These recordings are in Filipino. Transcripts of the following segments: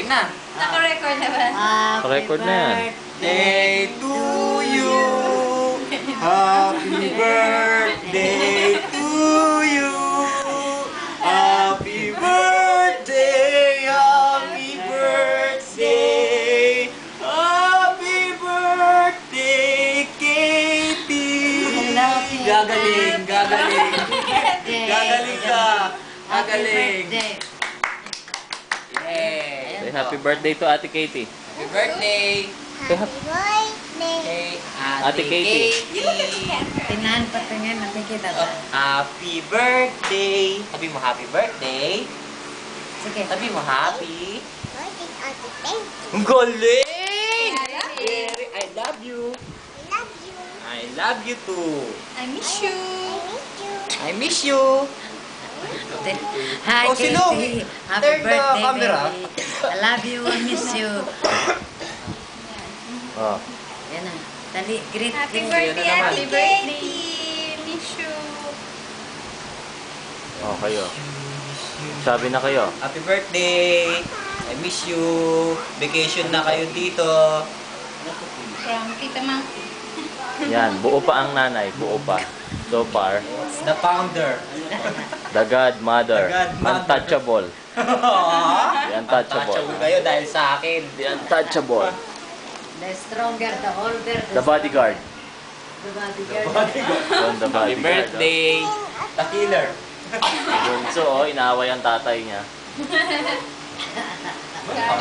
Game na. Naka-record na ba? Pa-record na yan. Day to you. Happy birthday to you. Happy birthday. Happy birthday. Happy birthday, Katie. Gagaling, gagaling. Gagaling ka. Gagaling. Yay. Say happy birthday to Ate Katie. Happy birthday. Happy Kay Ate Katie. Tinahan pa tingin, nakikita ba? Happy birthday. Sabi mo happy birthday. Sige. Sabi mo happy. Ang galing! Very, I love you. I love you too. I miss you. I miss you. Hi, Oh, si Katie. Lomi. Happy Turn the birthday, camera. baby. I love you. I miss you. Oh. Yan na. Dali, greet Happy you. birthday, naman. Ate Katie! Miss you! Oh, kayo. Sabi na kayo. Happy birthday. I miss you. Vacation na kayo dito. From Tita Monkey. Yan, buo pa ang nanay. Buo pa. So far, The founder. the godmother. The godmother. Untouchable. The untouchable. Untouchable kayo dahil sa akin. The untouchable. The stronger, the older, The bodyguard. The bodyguard. Yun, the Happy bodyguard. birthday. The killer. Bunso, oh, inaaway ang tatay niya.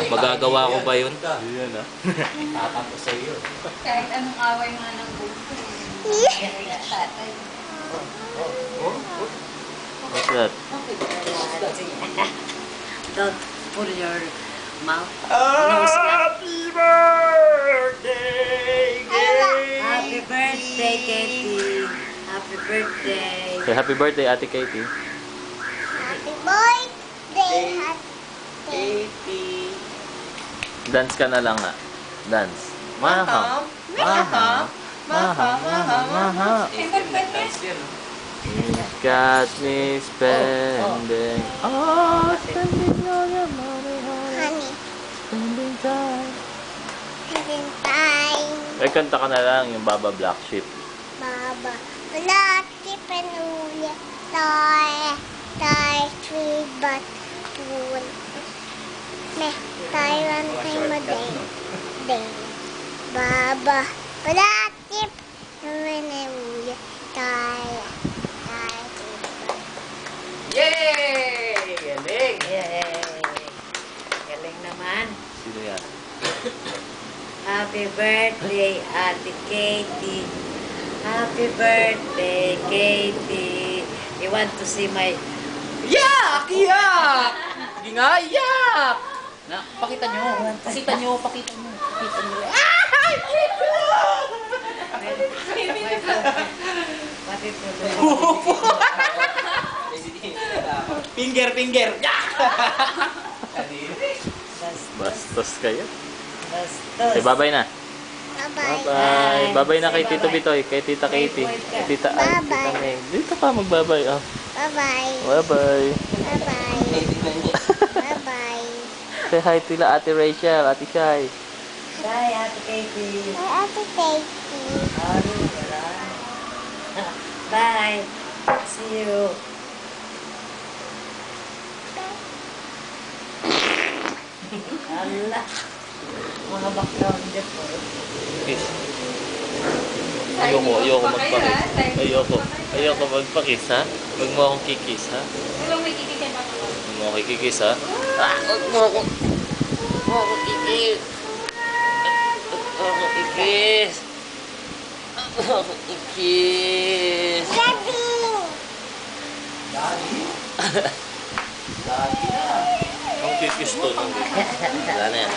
Magagawa ko ba yun? Yun, ah. Tatanto sa iyo. Kahit anong away mga ng buko. Tatay. What's that? Don't pull your mouth. Happy birthday, Happy birthday, Katie. Happy birthday. Say happy birthday, Ate Katie. Katie. Dance ka na lang nga. Dance. Maha. Maha. Maha. Maha. Maha. You got me spending. Oh, spending all your money, honey. Spending time. Ay, kanta ka na lang yung Baba Black Sheep. Baba, wala tip. Tayo. Yay! Galing! Yay! Galing naman. Sino yan? Happy birthday, Ate Katie. Happy birthday, Katie. You want to see my... Yak! Yak! Sige nga, yak! Na, pakita nyo. Pakita nyo, pakita nyo. Pakita nyo. Finger, finger. Yak! Bastos kayo. Bastos. Say bye-bye na. Bye-bye. Bye-bye. Bye-bye na Say kay Tito bye-bye. Bitoy, kay Tita Katie, kay Tita Ay, Tita Bye-bye. May. Dito ka mag-bye-bye. Oh. Bye-bye. Bye-bye. Bye-bye. Bye-bye. Say hi to Ate Rachel, Ate Shai. Bye, Ate Katie. Ate Katie. Bye. See you. Allah. Mga background po. Kiss. Ayoko magpakis. Ayoko magpakis, ha? Huwag mo akong kikis, ha? Walang may kikikay pa ako. Huwag mo akong kikis, ha? Huwag mo akong kikis. Huwag mo akong kikis. Huwag mo akong kikis. Ang kikis to. Wala na yan.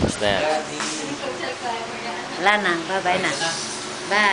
Basta yan. Wala na. Bye-bye na. Bye.